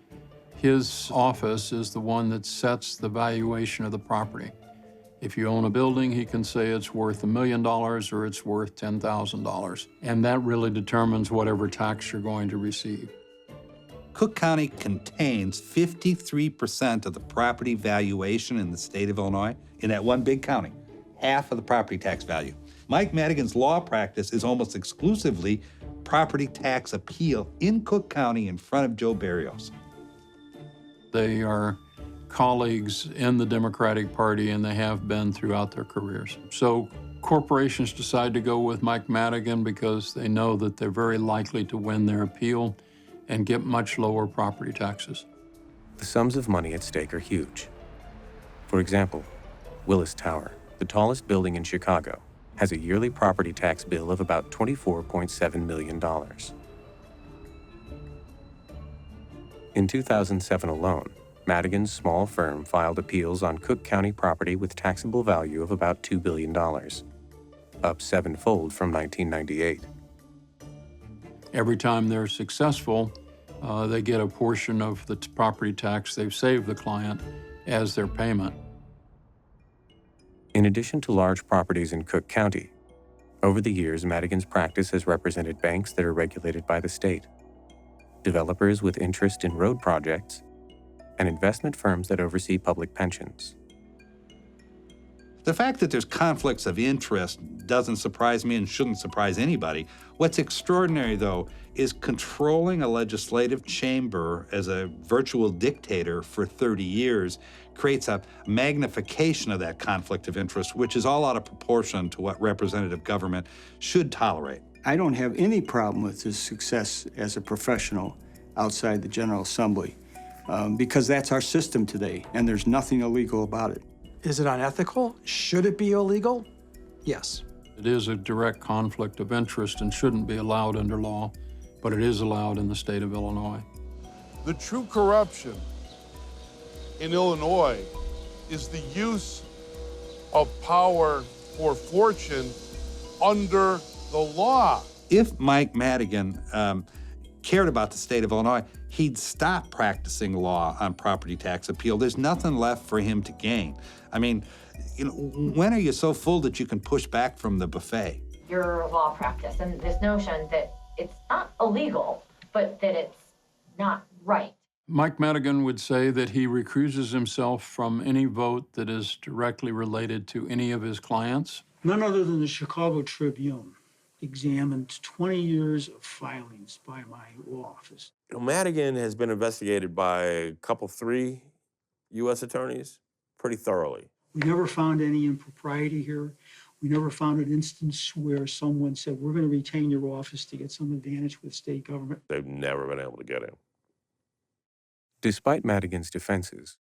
[SPEAKER 4] his office is the one that sets the valuation of the property. If you own a building, he can say it's worth $1 million or it's worth $10,000. And that really determines whatever tax you're going to receive.
[SPEAKER 3] Cook County contains 53% of the property valuation in the state of Illinois, in that one big county, half of the property tax value. Mike Madigan's law practice is almost exclusively property tax appeal in Cook County in front of Joe Barrios.
[SPEAKER 4] They are colleagues in the Democratic Party, and they have been throughout their careers. So corporations decide to go with Mike Madigan because they know that they're very likely to win their appeal and get much lower property taxes.
[SPEAKER 1] The sums of money at stake are huge. For example, Willis Tower, the tallest building in Chicago, has a yearly property tax bill of about $24.7 million. In 2007 alone, Madigan's small firm filed appeals on Cook County property with taxable value of about $2 billion, up sevenfold from 1998.
[SPEAKER 4] Every time they're successful, they get a portion of the property tax they've saved the client as their payment.
[SPEAKER 1] In addition to large properties in Cook County, over the years, Madigan's practice has represented banks that are regulated by the state, developers with interest in road projects, and investment firms that oversee public pensions.
[SPEAKER 3] The fact that there's conflicts of interest doesn't surprise me and shouldn't surprise anybody. What's extraordinary, though, is controlling a legislative chamber as a virtual dictator for 30 years creates a magnification of that conflict of interest, which is all out of proportion to what representative government should tolerate.
[SPEAKER 14] I don't have any problem with his success as a professional outside the General Assembly because that's our system today, and there's nothing illegal about it.
[SPEAKER 2] Is it unethical? Should it be illegal? Yes.
[SPEAKER 4] It is a direct conflict of interest and shouldn't be allowed under law, but it is allowed in the state of Illinois.
[SPEAKER 18] The true corruption in Illinois is the use of power for fortune under the law.
[SPEAKER 3] If Mike Madigan cared about the state of Illinois, he'd stop practicing law on property tax appeal. There's nothing left for him to gain. I mean, when are you so full that you can push back from the buffet?
[SPEAKER 11] Your law practice and this notion that it's not illegal, but that it's not right.
[SPEAKER 4] Mike Madigan would say that he recuses himself from any vote that is directly related to any of his clients.
[SPEAKER 12] None other than the Chicago Tribune examined 20 years of filings by my law office.
[SPEAKER 25] Madigan has been investigated by a couple, 3 U.S. attorneys pretty thoroughly.
[SPEAKER 12] We never found any impropriety here. We never found an instance where someone said, we're going to retain your office to get some advantage with state government.
[SPEAKER 25] They've never been able to get him.
[SPEAKER 1] Despite Madigan's defenses,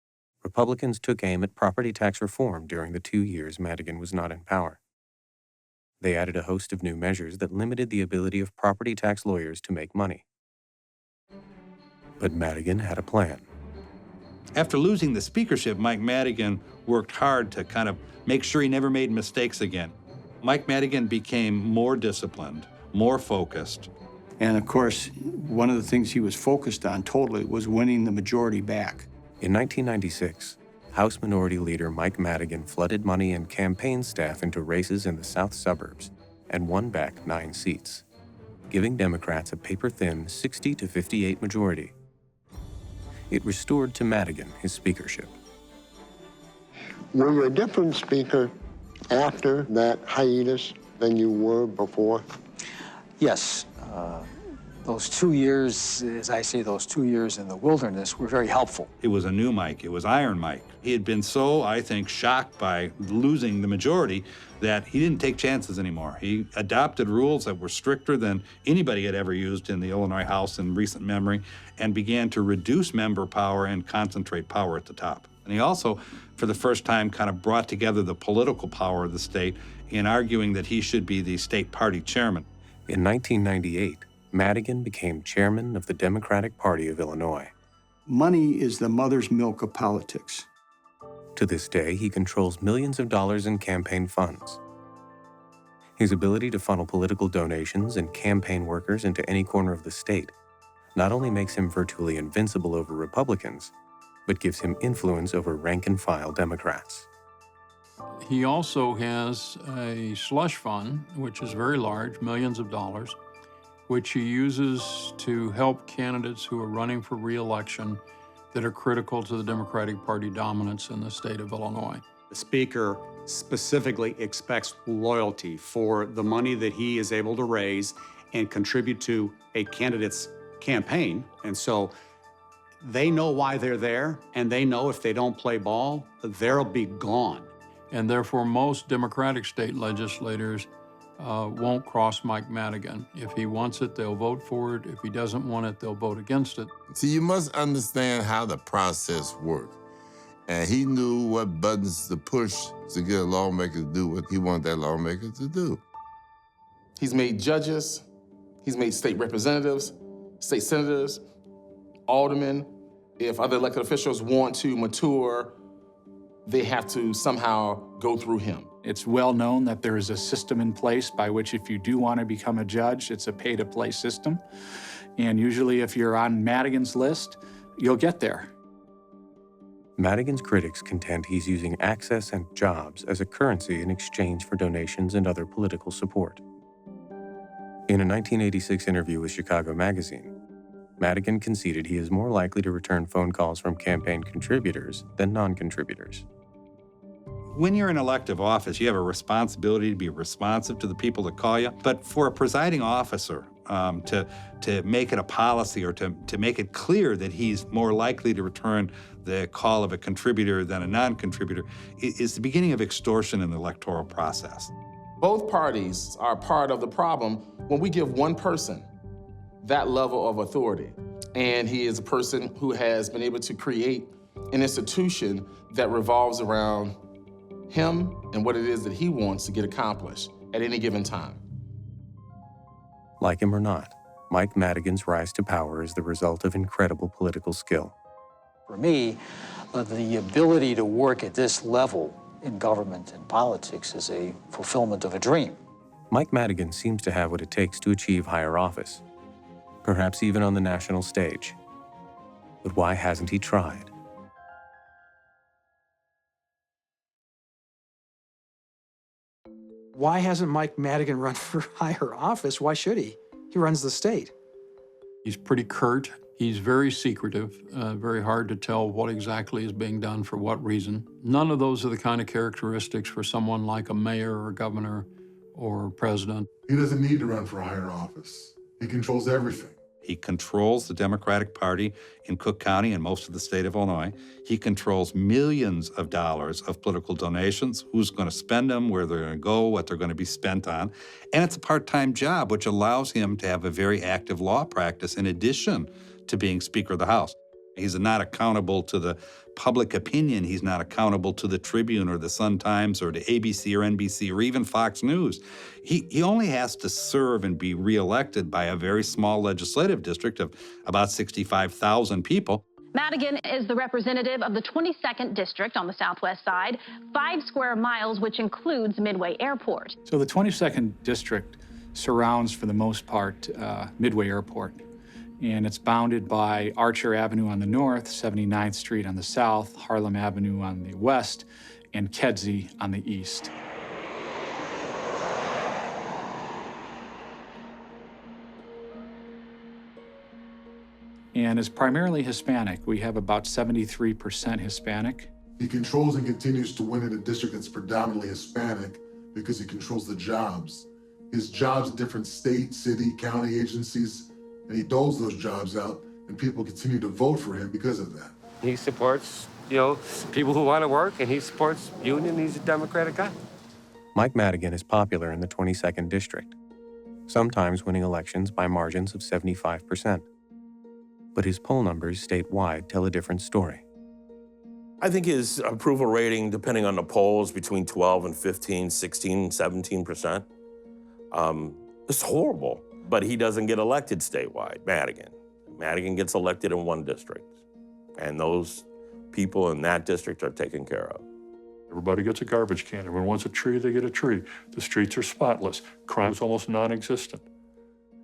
[SPEAKER 1] Republicans took aim at property tax reform during the 2 years Madigan was not in power. They added a host of new measures that limited the ability of property tax lawyers to make money. But Madigan had a plan.
[SPEAKER 3] After losing the speakership, Mike Madigan worked hard to kind of make sure he never made mistakes again. Mike Madigan became more disciplined, more focused.
[SPEAKER 14] And of course, one of the things he was focused on totally was winning the majority back.
[SPEAKER 1] In 1996, House Minority Leader Mike Madigan flooded money and campaign staff into races in the south suburbs and won back 9 seats, giving Democrats a paper-thin 60 to 58 majority. It restored to Madigan his speakership.
[SPEAKER 15] Were you a different speaker after that hiatus than you were before?
[SPEAKER 13] Yes. Those 2 years, as I say, those 2 years in the wilderness were very helpful.
[SPEAKER 3] It was a new Mike. It was Iron Mike. He had been so, I think, shocked by losing the majority that he didn't take chances anymore. He adopted rules that were stricter than anybody had ever used in the Illinois House in recent memory and began to reduce member power and concentrate power at the top. And he also, for the first time, kind of brought together the political power of the state in arguing that he should be the state party chairman.
[SPEAKER 1] In 1998, Madigan became chairman of the Democratic Party of Illinois.
[SPEAKER 14] Money is the mother's milk of politics.
[SPEAKER 1] To this day, he controls millions of dollars in campaign funds. His ability to funnel political donations and campaign workers into any corner of the state not only makes him virtually invincible over Republicans, but gives him influence over rank-and-file Democrats.
[SPEAKER 4] He also has a slush fund, which is very large, millions of dollars, which he uses to help candidates who are running for re-election that are critical to the Democratic Party dominance in the state of Illinois.
[SPEAKER 10] The Speaker specifically expects loyalty for the money that he is able to raise and contribute to a candidate's campaign. And so they know why they're there, and they know if they don't play ball, they'll be gone.
[SPEAKER 4] And therefore, most Democratic state legislators won't cross Mike Madigan. If he wants it, they'll vote for it. If he doesn't want it, they'll vote against it.
[SPEAKER 16] See, you must understand how the process works. And he knew what buttons to push to get a lawmaker to do what he wanted that lawmaker to do.
[SPEAKER 5] He's made judges, he's made state representatives, state senators, aldermen. If other elected officials want to mature, they have to somehow go through him.
[SPEAKER 19] It's well known that there is a system in place by which if you do want to become a judge, it's a pay-to-play system. And usually if you're on Madigan's list, you'll get there.
[SPEAKER 1] Madigan's critics contend he's using access and jobs as a currency in exchange for donations and other political support. In a 1986 interview with Chicago Magazine, Madigan conceded he is more likely to return phone calls from campaign contributors than non-contributors.
[SPEAKER 3] When you're in elective office, you have a responsibility to be responsive to the people that call you. But for a presiding officer to make it a policy or to make it clear that he's more likely to return the call of a contributor than a non-contributor is the beginning of extortion in the electoral process.
[SPEAKER 5] Both parties are part of the problem when we give one person that level of authority. And he is a person who has been able to create an institution that revolves around him and what it is that he wants to get accomplished at any given time.
[SPEAKER 1] Like him or not, Mike Madigan's rise to power is the result of incredible political skill.
[SPEAKER 13] For me, the ability to work at this level in government and politics is a fulfillment of a dream.
[SPEAKER 1] Mike Madigan seems to have what it takes to achieve higher office, perhaps even on the national stage. But why hasn't he tried?
[SPEAKER 2] Why hasn't Mike Madigan run for higher office? Why should he? He runs the state.
[SPEAKER 4] He's pretty curt. He's very secretive, very hard to tell what exactly is being done for what reason. None of those are the kind of characteristics for someone like a mayor or governor or president.
[SPEAKER 6] He doesn't need to run for a higher office. He controls everything.
[SPEAKER 3] He controls the Democratic Party in Cook County and most of the state of Illinois. He controls millions of dollars of political donations, who's going to spend them, where they're going to go, what they're going to be spent on. And it's a part-time job, which allows him to have a very active law practice in addition to being Speaker of the House. He's not accountable to the public opinion. He's not accountable to the Tribune or the Sun-Times or to ABC or NBC or even Fox News. He only has to serve and be reelected by a very small legislative district of about 65,000 people.
[SPEAKER 20] Madigan is the representative of the 22nd District on the southwest side, 5 square miles, which includes Midway Airport.
[SPEAKER 19] So the 22nd District surrounds, for the most part, Midway Airport. And it's bounded by Archer Avenue on the north, 79th Street on the south, Harlem Avenue on the west, and Kedzie on the east. And is primarily Hispanic. We have about 73% Hispanic.
[SPEAKER 6] He controls and continues to win in a district that's predominantly Hispanic because he controls the jobs. His jobs in different state, city, county agencies And he doles those jobs out, and people continue to vote for him because of that.
[SPEAKER 7] He supports, people who want to work, and he supports union. He's a Democratic guy.
[SPEAKER 1] Mike Madigan is popular in the 22nd District, sometimes winning elections by margins of 75%. But his poll numbers statewide tell a different story.
[SPEAKER 25] I think his approval rating, depending on the polls, between 12 and 15, 16, 17%. It's horrible, but he doesn't get elected statewide, Madigan. Madigan gets elected in one district, and those people in that district are taken care of.
[SPEAKER 17] Everybody gets a garbage can. Everyone wants a tree, they get a tree. The streets are spotless. Crime's almost non-existent.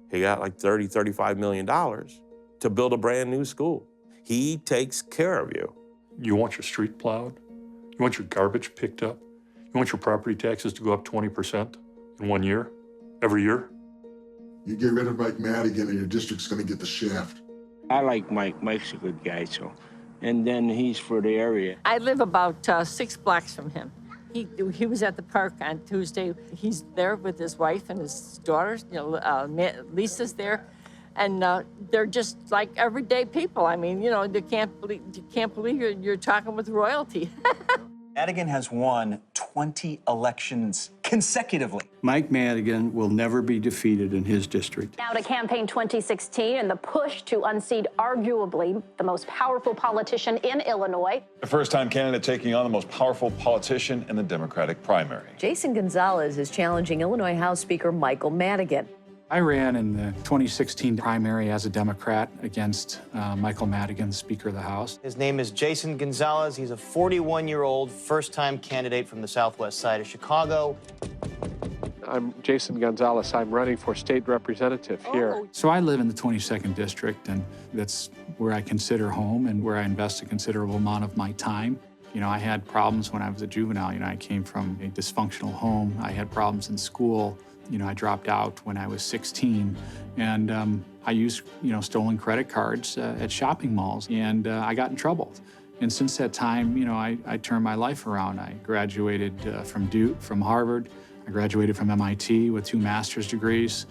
[SPEAKER 25] He got like $30, $35 million to build a brand new school. He takes care of you.
[SPEAKER 17] You want your street plowed? You want your garbage picked up? You want your property taxes to go up 20% in 1 year, every year?
[SPEAKER 6] You get rid of Mike Madigan and your district's gonna get the shaft.
[SPEAKER 9] I like Mike. Mike's a good guy, so. And then he's for the area.
[SPEAKER 22] I live about 6 blocks from him. He was at the park on Tuesday. He's there with his wife and his daughters. Lisa's there, and they're just like everyday people. I mean, you can't believe you're talking with royalty.
[SPEAKER 23] Madigan has won 20 elections consecutively.
[SPEAKER 14] Mike Madigan will never be defeated in his district.
[SPEAKER 20] Now to campaign 2016 and the push to unseat arguably the most powerful politician in Illinois.
[SPEAKER 24] The first-time candidate taking on the most powerful politician in the Democratic primary.
[SPEAKER 26] Jason Gonzalez is challenging Illinois House Speaker Michael Madigan.
[SPEAKER 19] I ran in the 2016 primary as a Democrat against Michael Madigan, Speaker of the House.
[SPEAKER 27] His name is Jason Gonzalez. He's a 41-year-old first-time candidate from the southwest side of Chicago.
[SPEAKER 28] I'm Jason Gonzalez. I'm running for state representative here.
[SPEAKER 19] So I live in the 22nd District, and that's where I consider home and where I invest a considerable amount of my time. I had problems when I was a juvenile. I came from a dysfunctional home. I had problems in school. I dropped out when I was 16, and I used, stolen credit cards at shopping malls, and I got in trouble. And since that time, I turned my life around. I graduated from Harvard. I graduated from MIT with 2 master's degrees.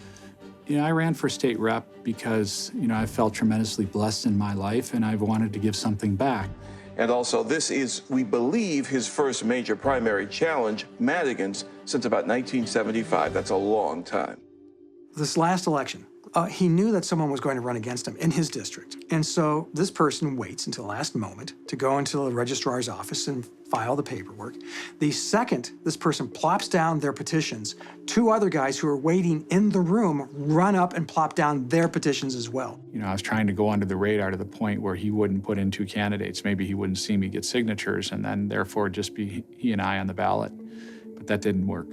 [SPEAKER 19] I ran for state rep because, I felt tremendously blessed in my life, and I've wanted to give something back.
[SPEAKER 29] And also, this is, we believe, his first major primary challenge, Madigan's, since about 1975. That's a long time.
[SPEAKER 2] This last election, he knew that someone was going to run against him in his district. And so this person waits until the last moment to go into the registrar's office and file the paperwork. The second this person plops down their petitions, 2 other guys who are waiting in the room run up and plop down their petitions as well.
[SPEAKER 19] I was trying to go under the radar to the point where he wouldn't put in 2 candidates. Maybe he wouldn't see me get signatures, and then therefore just be he and I on the ballot. But that didn't work.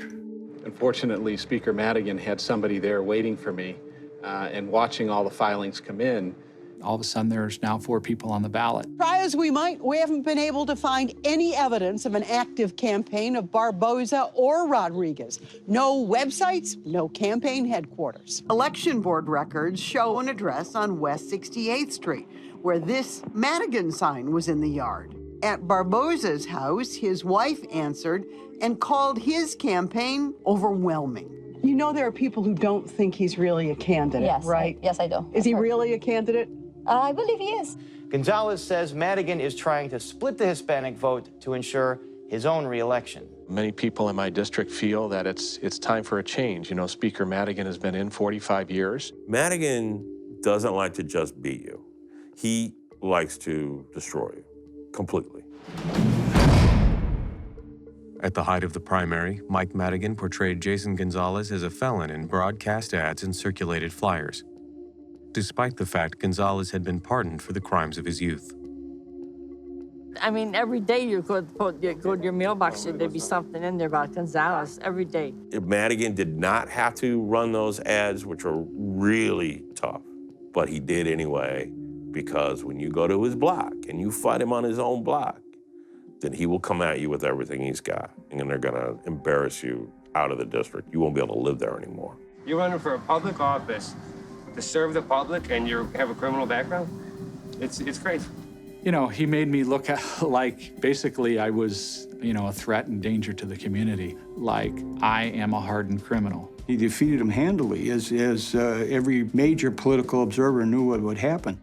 [SPEAKER 28] Unfortunately, Speaker Madigan had somebody there waiting for me and watching all the filings come in.
[SPEAKER 19] All of a sudden, there's now 4 people on the ballot.
[SPEAKER 30] Try as we might, we haven't been able to find any evidence of an active campaign of Barboza or Rodriguez. No websites, no campaign headquarters. Election board records show an address on West 68th Street, where this Madigan sign was in the yard. At Barboza's house, his wife answered and called his campaign overwhelming. You know there are people who don't think he's really a candidate,
[SPEAKER 11] Yes,
[SPEAKER 30] right?
[SPEAKER 11] Yes, I do.
[SPEAKER 30] Is he really a candidate?
[SPEAKER 11] I believe he is.
[SPEAKER 27] Gonzalez says Madigan is trying to split the Hispanic vote to ensure his own reelection.
[SPEAKER 28] Many people in my district feel that it's time for a change. Speaker Madigan has been in 45 years.
[SPEAKER 25] Madigan doesn't like to just beat you. He likes to destroy you completely. At the height of the primary, Mike Madigan portrayed Jason Gonzalez as a felon in broadcast ads and circulated flyers, despite the fact Gonzalez had been pardoned for the crimes of his youth.
[SPEAKER 22] I mean, every day you go to your mailbox, there'd be something in there about Gonzalez, every day.
[SPEAKER 25] Madigan did not have to run those ads, which were really tough, but he did anyway, because when you go to his block and you fight him on his own block, then he will come at you with everything he's got, and they're gonna embarrass you out of the district. You won't be able to live there anymore.
[SPEAKER 7] You're running for a public office to serve the public, and you have a criminal background? It's crazy.
[SPEAKER 19] He made me look like basically I was, a threat and danger to the community, like I am a hardened criminal.
[SPEAKER 14] He defeated him handily, as every major political observer knew what would happen.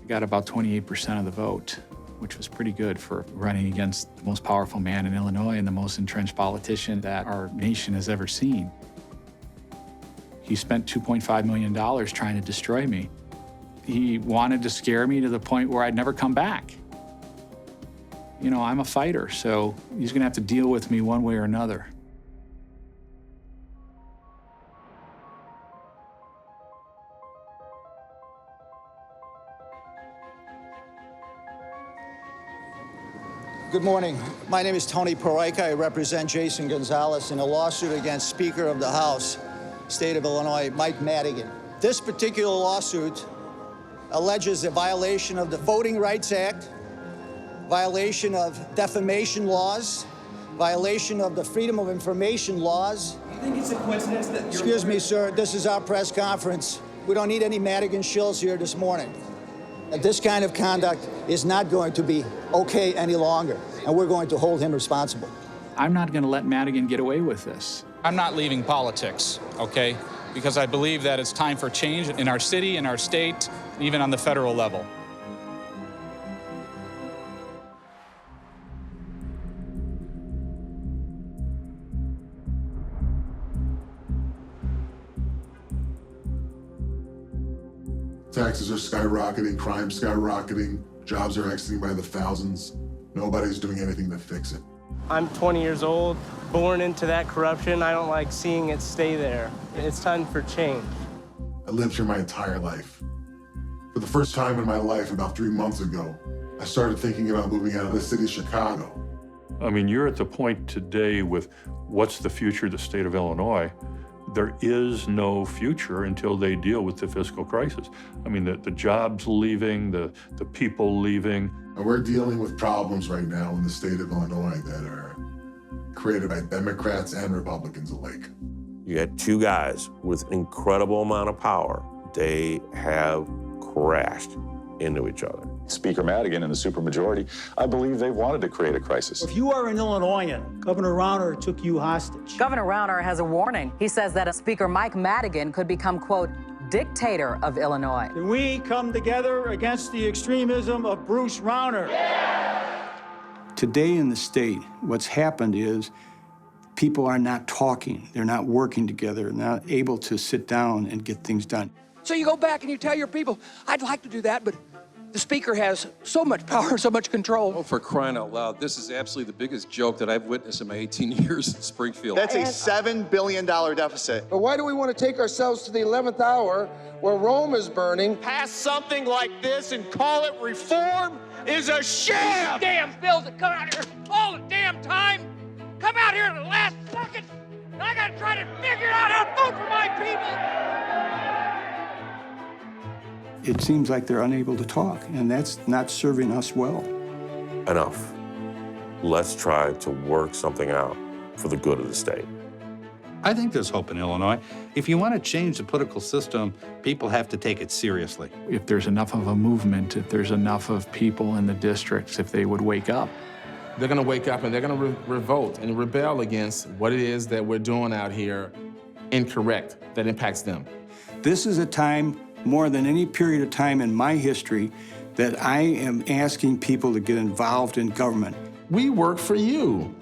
[SPEAKER 19] He got about 28% of the vote, which was pretty good for running against the most powerful man in Illinois and the most entrenched politician that our nation has ever seen. He spent $2.5 million trying to destroy me. He wanted to scare me to the point where I'd never come back. You know, I'm a fighter, so he's gonna have to deal with me one way or another.
[SPEAKER 4] Good morning. My name is Tony Paroika. I represent Jason Gonzalez in a lawsuit against Speaker of the House, State of Illinois, Mike Madigan. This particular lawsuit alleges a violation of the Voting Rights Act, violation of defamation laws, violation of the Freedom of Information laws.
[SPEAKER 5] Do you think it's a coincidence that you're...
[SPEAKER 4] Excuse me, sir. This is our press conference. We don't need any Madigan shills here this morning. This kind of conduct is not going to be okay any longer, and we're going to hold him responsible.
[SPEAKER 19] I'm not going to let Madigan get away with this.
[SPEAKER 8] I'm not leaving politics, okay? Because I believe that it's time for change in our city, in our state, even on the federal level.
[SPEAKER 6] Taxes are skyrocketing, crime skyrocketing, jobs are exiting by the thousands. Nobody's doing anything to fix it.
[SPEAKER 10] I'm 20 years old, born into that corruption. I don't like seeing it stay there. It's time for change.
[SPEAKER 6] I lived here my entire life. For the first time in my life, about 3 months ago, I started thinking about moving out of the city of Chicago.
[SPEAKER 17] I mean, you're at the point today with what's the future of the state of Illinois. There is no future until they deal with the fiscal crisis. I mean, the jobs leaving, the people leaving.
[SPEAKER 6] And we're dealing with problems right now in the state of Illinois that are created by Democrats and Republicans alike.
[SPEAKER 25] You got two guys with an incredible amount of power. They have crashed into each other.
[SPEAKER 24] Speaker Madigan and the supermajority, I believe they wanted to create a crisis.
[SPEAKER 5] If you are an Illinoisan, Governor Rauner took you hostage.
[SPEAKER 12] Governor Rauner has a warning. He says that Speaker Mike Madigan could become, quote, dictator of Illinois.
[SPEAKER 5] Can we come together against the extremism of Bruce Rauner? Yeah!
[SPEAKER 14] Today in the state, what's happened is people are not talking. They're not working together, not able to sit down and get things done.
[SPEAKER 13] So you go back and you tell your people, I'd like to do that, but the speaker has so much power, so much control.
[SPEAKER 15] Oh, for crying out loud, this is absolutely the biggest joke that I've witnessed in my 18 years in Springfield.
[SPEAKER 4] That's a $7 billion deficit.
[SPEAKER 13] But why do we want to take ourselves to the 11th hour where Rome is burning?
[SPEAKER 5] Pass something like this and call it reform is a sham!
[SPEAKER 13] Damn bills that come out here all the damn time come out here in the last second, and I gotta try to figure out how to vote for my people.
[SPEAKER 14] It seems like they're unable to talk, and that's not serving us well.
[SPEAKER 25] Enough. Let's try to work something out for the good of the state.
[SPEAKER 3] I think there's hope in Illinois. If you want to change the political system, people have to take it seriously.
[SPEAKER 19] If there's enough of a movement, if there's enough of people in the districts, if they would wake up.
[SPEAKER 16] They're going to wake up and they're going to revolt and rebel against what it is that we're doing out here incorrect, that impacts them.
[SPEAKER 14] This is a time, more than any period of time in my history, that I am asking people to get involved in government.
[SPEAKER 16] We work for you,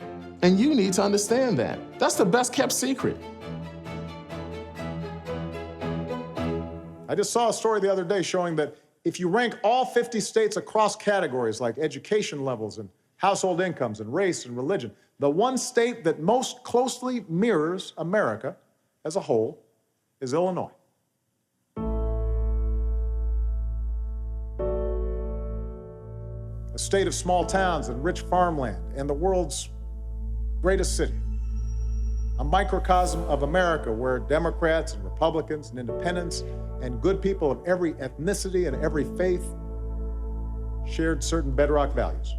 [SPEAKER 16] and you need to understand that. That's the best kept secret.
[SPEAKER 18] I just saw a story the other day showing that if you rank all 50 states across categories like education levels and household incomes and race and religion, the one state that most closely mirrors America as a whole is Illinois. A state of small towns and rich farmland and the world's greatest city. A microcosm of America where Democrats and Republicans and independents and good people of every ethnicity and every faith shared certain bedrock values.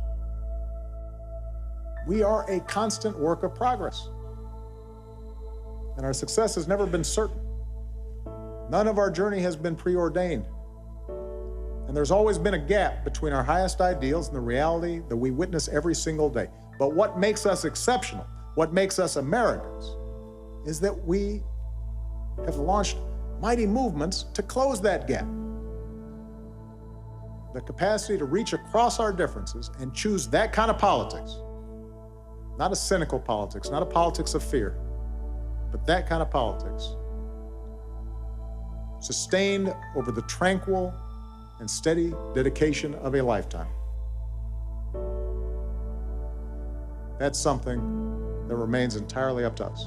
[SPEAKER 18] We are a constant work of progress, and our success has never been certain. None of our journey has been preordained. And there's always been a gap between our highest ideals and the reality that we witness every single day. But what makes us exceptional, what makes us Americans, is that we have launched mighty movements to close that gap. The capacity to reach across our differences and choose that kind of politics, not a cynical politics, not a politics of fear, but that kind of politics, sustained over the tranquil and steady dedication of a lifetime. That's something that remains entirely up to us.